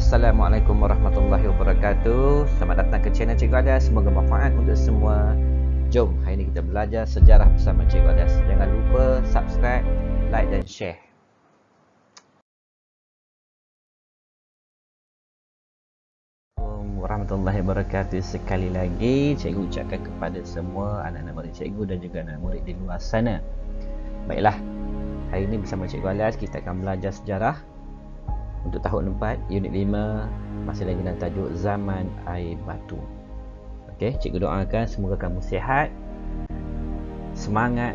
Assalamualaikum warahmatullahi wabarakatuh. Selamat datang ke channel Cikgu Adas. Semoga bermanfaat untuk semua. Jom, hari ini kita belajar sejarah bersama Cikgu Adas. Jangan lupa subscribe, like dan share. Assalamualaikum warahmatullahi wabarakatuh. Sekali lagi Cikgu ucapkan kepada semua anak-anak murid Cikgu dan juga anak murid di luar sana. Baiklah, hari ini bersama Cikgu Adas kita akan belajar sejarah untuk tahun 4, unit 5, masih lagi dalam tajuk Zaman Air Batu. Okey, Cikgu doakan semoga kamu sihat, semangat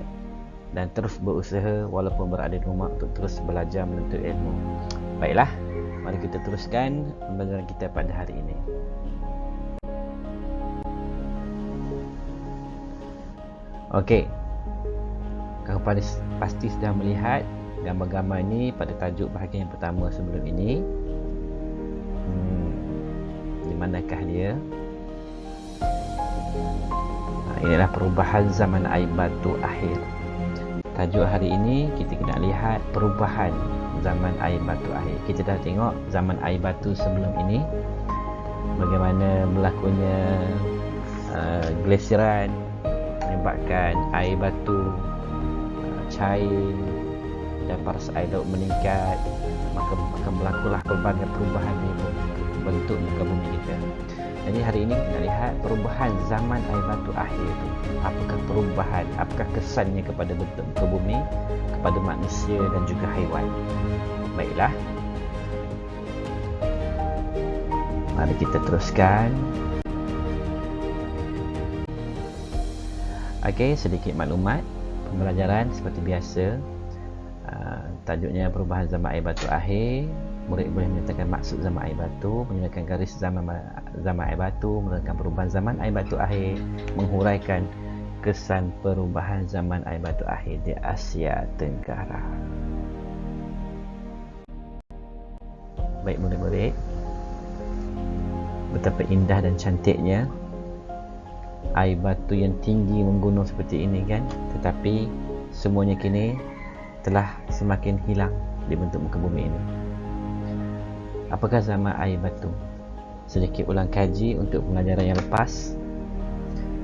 dan terus berusaha walaupun berada di rumah untuk terus belajar menuntut ilmu. Baiklah, mari kita teruskan pembelajaran kita pada hari ini. Okey, kamu pasti sudah melihat gambar-gambar ini pada tajuk bahagian yang pertama sebelum ini. Di manakah dia? Inilah perubahan zaman air batu akhir. Tajuk hari ini kita kena lihat perubahan zaman air batu akhir. Kita dah tengok zaman air batu sebelum ini, bagaimana berlakunya glasiran menyebabkan air batu cair dan paras air laut meningkat, maka akan berlakulah pelbagai perubahan di bentuk muka bumi kita. Jadi hari ini kita lihat perubahan zaman air batu akhir itu. Apakah perubahan, apakah kesannya kepada bentuk muka bumi, kepada manusia dan juga haiwan. Baiklah, mari kita teruskan. Okey, sedikit maklumat pembelajaran seperti biasa. Tajuknya perubahan zaman air batu akhir. Murid boleh menyatakan maksud zaman air batu, menyatakan garis zaman air batu, menerangkan perubahan zaman air batu akhir, menghuraikan kesan perubahan zaman air batu akhir di Asia Tenggara. Baik murid-murid, betapa indah dan cantiknya air batu yang tinggi menggunung seperti ini kan, tetapi semuanya kini telah semakin hilang di bentuk muka bumi ini. Apakah zaman air batu? Sedikit ulang kaji untuk pengajaran yang lepas.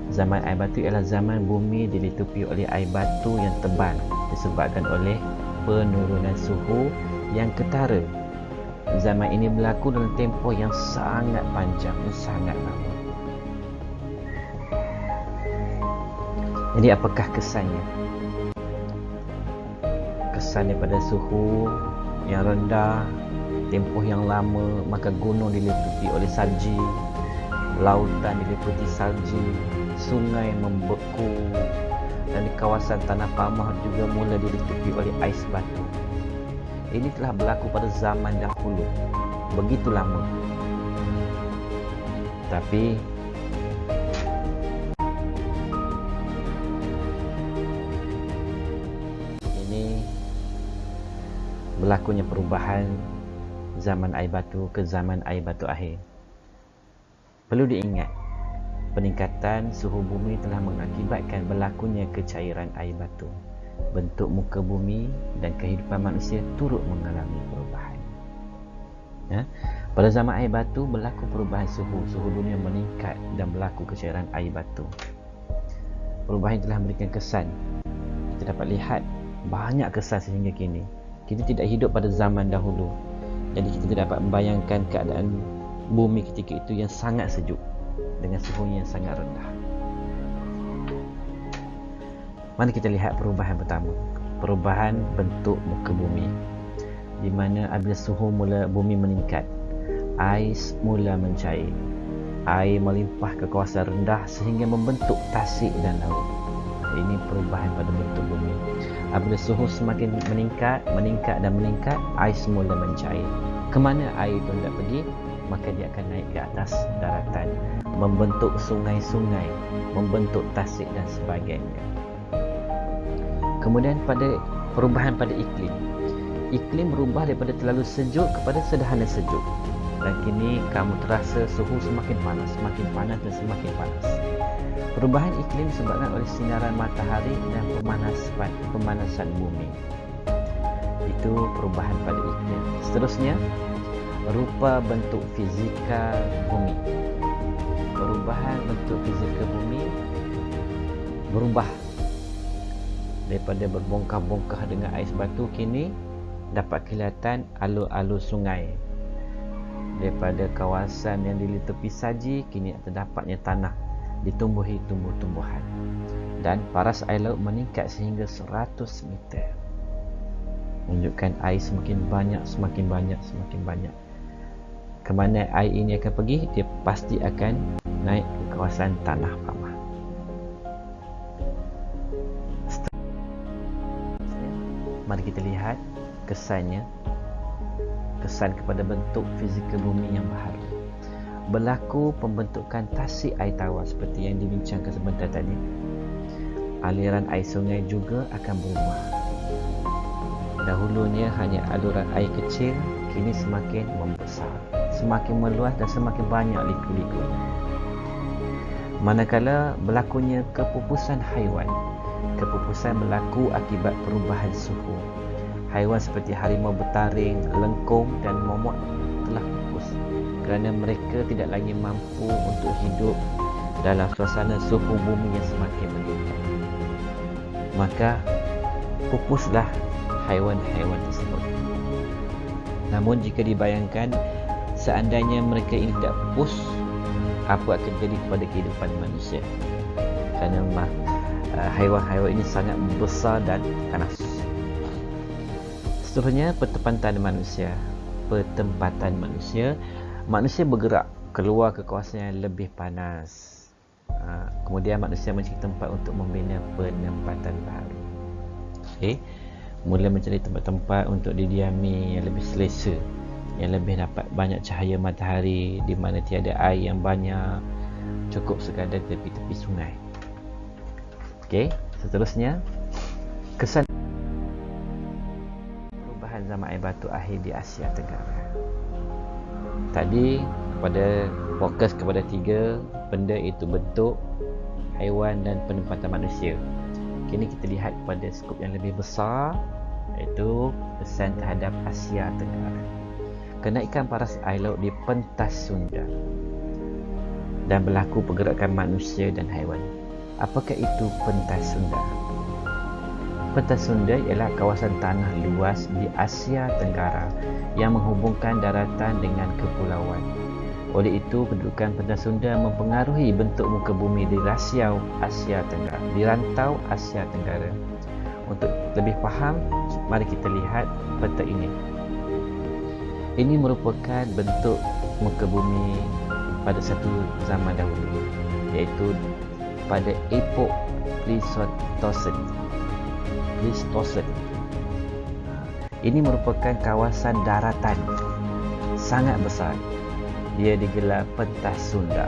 Zaman air batu ialah zaman bumi dilitupi oleh air batu yang tebal disebabkan oleh penurunan suhu yang ketara. Zaman ini berlaku dalam tempoh yang sangat panjang, sangat lama. Jadi apakah kesannya? Kesan daripada suhu yang rendah, tempoh yang lama, maka gunung diliputi oleh salji, lautan diliputi salji, sungai membeku, dan di kawasan tanah pamah juga mula diliputi oleh ais batu. Ini telah berlaku pada zaman dahulu, begitu lama. Tapi berlakunya perubahan zaman air batu ke zaman air batu akhir. Perlu diingat, peningkatan suhu bumi telah mengakibatkan berlakunya kecairan air batu. Bentuk muka bumi dan kehidupan manusia turut mengalami perubahan. Pada zaman air batu berlaku perubahan suhu dunia meningkat dan berlaku kecairan air batu. Perubahan telah memberikan kesan. Kita dapat lihat banyak kesan sehingga kini. Kita tidak hidup pada zaman dahulu, jadi kita tidak dapat membayangkan keadaan bumi ketika itu yang sangat sejuk dengan suhu yang sangat rendah. Mari kita lihat perubahan pertama, perubahan bentuk muka bumi, di mana apabila suhu bumi meningkat, ais mula mencair, air melimpah ke kawasan rendah sehingga membentuk tasik dan laut. Ini perubahan pada bentuk bumi. Apabila suhu semakin meningkat, ais mula mencair. Kemana air itu hendak pergi? Maka dia akan naik ke atas daratan, membentuk sungai-sungai, membentuk tasik dan sebagainya. Kemudian pada perubahan pada iklim. Iklim berubah daripada terlalu sejuk kepada sederhana sejuk. Dan kini kamu terasa suhu semakin panas dan semakin panas. Perubahan iklim disebabkan oleh sinaran matahari dan pemanasan bumi. Itu perubahan pada iklim. Seterusnya, rupa bentuk fizikal bumi. Perubahan bentuk fizikal bumi berubah daripada berbongkah-bongkah dengan ais batu, kini dapat kelihatan alur-alur sungai. Daripada kawasan yang di tepi saji, kini terdapatnya tanah ditumbuhi tumbuh-tumbuhan, dan paras air laut meningkat sehingga 100 meter, menunjukkan air semakin banyak, semakin banyak, semakin banyak. Kemana air ini akan pergi? Dia pasti akan naik ke kawasan Tanah Pamah. Mari kita lihat kesannya, kesan kepada bentuk fizikal bumi yang baharu. Berlaku pembentukan tasik air tawar seperti yang dibincangkan sebentar tadi. Aliran air sungai juga akan berubah. Dahulunya hanya aluran air kecil, kini semakin membesar, semakin meluas dan semakin banyak liku-liku. Manakala berlakunya kepupusan haiwan. Kepupusan berlaku akibat perubahan suhu. Haiwan seperti harimau bertaring, lengkung dan momot telah pupus kerana mereka tidak lagi mampu untuk hidup dalam suasana suhu bumi yang semakin meningkat. Maka pupuslah haiwan-haiwan tersebut. Namun jika dibayangkan seandainya mereka ini tidak pupus, apa akan terjadi kepada kehidupan manusia? Kerana haiwan-haiwan ini sangat besar dan panas. Seterusnya, pertempatan manusia. Pertempatan manusia. Manusia bergerak keluar ke kawasan yang lebih panas. Kemudian manusia mencari tempat untuk membina penempatan baru. Mula mencari tempat-tempat untuk didiami yang lebih selesa, yang lebih dapat banyak cahaya matahari, di mana tiada air yang banyak, cukup sekadar tepi-tepi sungai. Seterusnya, kesan perubahan zaman air batu akhir di Asia Tenggara. Tadi kepada fokus kepada 3 benda, iaitu bentuk, haiwan dan penempatan manusia. Kini kita lihat pada skop yang lebih besar, iaitu kesan terhadap Asia Tenggara. Kenaikan paras air laut di pentas Sunda dan berlaku pergerakan manusia dan haiwan. Apakah itu pentas Sunda? Pentas Sunda ialah kawasan tanah luas di Asia Tenggara yang menghubungkan daratan dengan kepulauan. Oleh itu, kedudukan pentas Sunda mempengaruhi bentuk muka bumi di rasiau Asia Tenggara, di rantau Asia Tenggara. Untuk lebih faham, mari kita lihat peta ini. Ini merupakan bentuk muka bumi pada satu zaman dahulu, iaitu pada epok Pleistocene. Ini merupakan kawasan daratan sangat besar. Dia digelar pentas Sunda.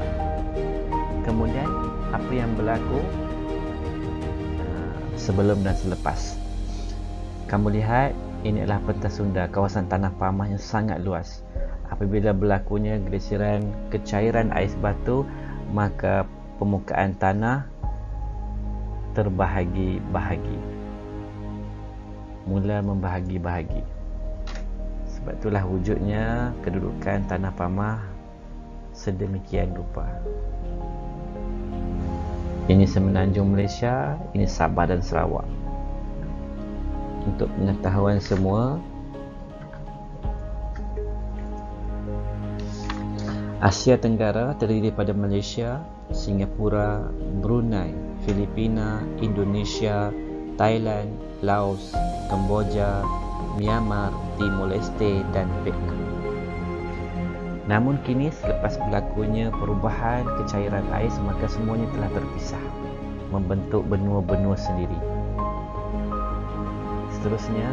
Kemudian apa yang berlaku sebelum dan selepas? Kamu lihat, ini adalah pentas Sunda, kawasan Tanah Pamah yang sangat luas. Apabila berlakunya gelesiran kecairan ais batu, maka permukaan tanah terbahagi-bahagi, mula membahagi-bahagi. Sebab itulah wujudnya kedudukan Tanah Pamah sedemikian rupa. Ini Semenanjung Malaysia, ini Sabah dan Sarawak. Untuk pengetahuan semua, Asia Tenggara terdiri pada Malaysia, Singapura, Brunei, Filipina, Indonesia, Thailand, Laos, Kemboja, Myanmar, Timor Leste dan Vietnam. Namun kini selepas berlakunya perubahan kecairan ais, maka semuanya telah terpisah, membentuk benua-benua sendiri. Seterusnya,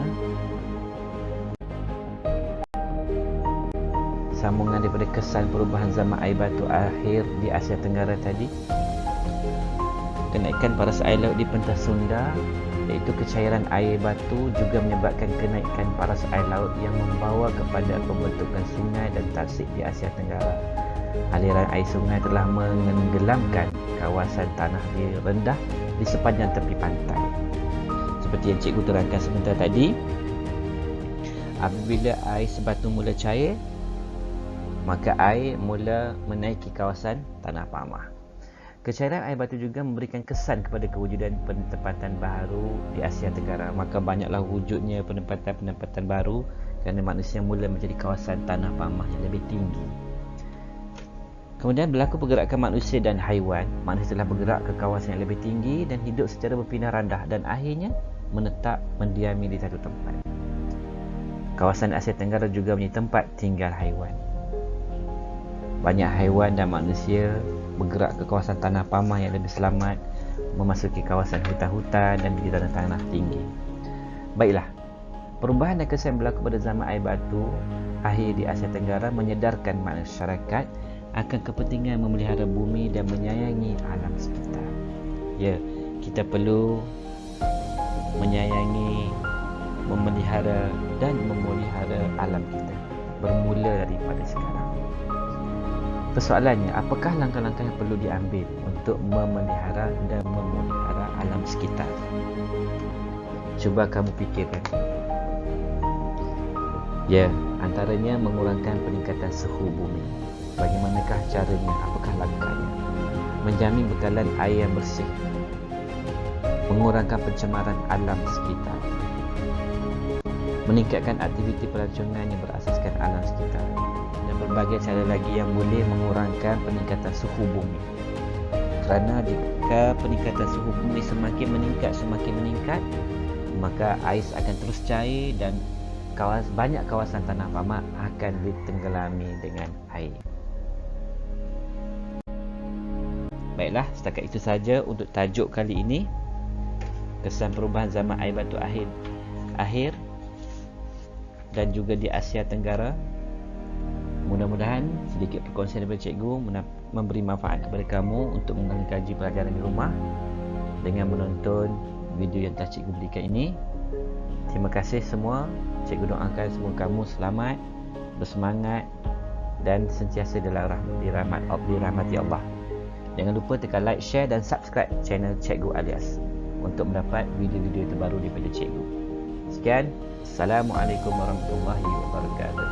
sambungan daripada kesan perubahan zaman air batu akhir di Asia Tenggara tadi. Kenaikan paras air laut di pentas Sunda, iaitu kecairan air batu, juga menyebabkan kenaikan paras air laut yang membawa kepada pembentukan sungai dan tasik di Asia Tenggara. Aliran air sungai telah menenggelamkan kawasan tanah rendah di sepanjang tepi pantai. Seperti yang cikgu terangkan sebentar tadi, apabila air sebatu mula cair, maka air mula menaiki kawasan tanah pamah. Kecairan air batu juga memberikan kesan kepada kewujudan penempatan baru di Asia Tenggara. Maka banyaklah wujudnya penempatan baru kerana manusia mula menjadi kawasan tanah pamah yang lebih tinggi. Kemudian berlaku pergerakan manusia dan haiwan. Manusia telah bergerak ke kawasan yang lebih tinggi dan hidup secara berpindah randah dan akhirnya menetap mendiami di satu tempat. Kawasan Asia Tenggara juga menjadi tempat tinggal haiwan. Banyak haiwan dan manusia bergerak ke kawasan tanah pamah yang lebih selamat, memasuki kawasan hutan-hutan dan di tanah-tanah tinggi. Baiklah, perubahan dan kesan berlaku pada zaman air batu akhir di Asia Tenggara menyedarkan masyarakat akan kepentingan memelihara bumi dan menyayangi alam sekitar. Ya, kita perlu menyayangi, memelihara dan memelihara alam kita bermula daripada sekarang. Persoalannya, apakah langkah-langkah yang perlu diambil untuk memelihara dan memelihara alam sekitar? Cuba kamu fikirkan. Ya, antaranya mengurangkan peningkatan suhu bumi. Bagaimanakah caranya? Apakah langkahnya? Menjamin bekalan air yang bersih. Mengurangkan pencemaran alam sekitar. Meningkatkan aktiviti pelancongan yang berasaskan alam sekitar. Berbagai cara lagi yang boleh mengurangkan peningkatan suhu bumi. Kerana jika peningkatan suhu bumi semakin meningkat, maka ais akan terus cair dan banyak kawasan tanah pamah akan ditenggelami dengan air. Baiklah, setakat itu saja untuk tajuk kali ini. Kesan perubahan zaman air batu akhir dan juga di Asia Tenggara. Mudah-mudahan sedikit perkongsian daripada cikgu memberi manfaat kepada kamu untuk mengkaji pelajaran di rumah dengan menonton video yang telah cikgu berikan ini. Terima kasih semua. Cikgu doakan semua kamu selamat, bersemangat dan sentiasa dirahmati Allah. Jangan lupa tekan like, share dan subscribe channel Cikgu Alias untuk mendapat video-video terbaru daripada cikgu. Sekian. Assalamualaikum warahmatullahi wabarakatuh.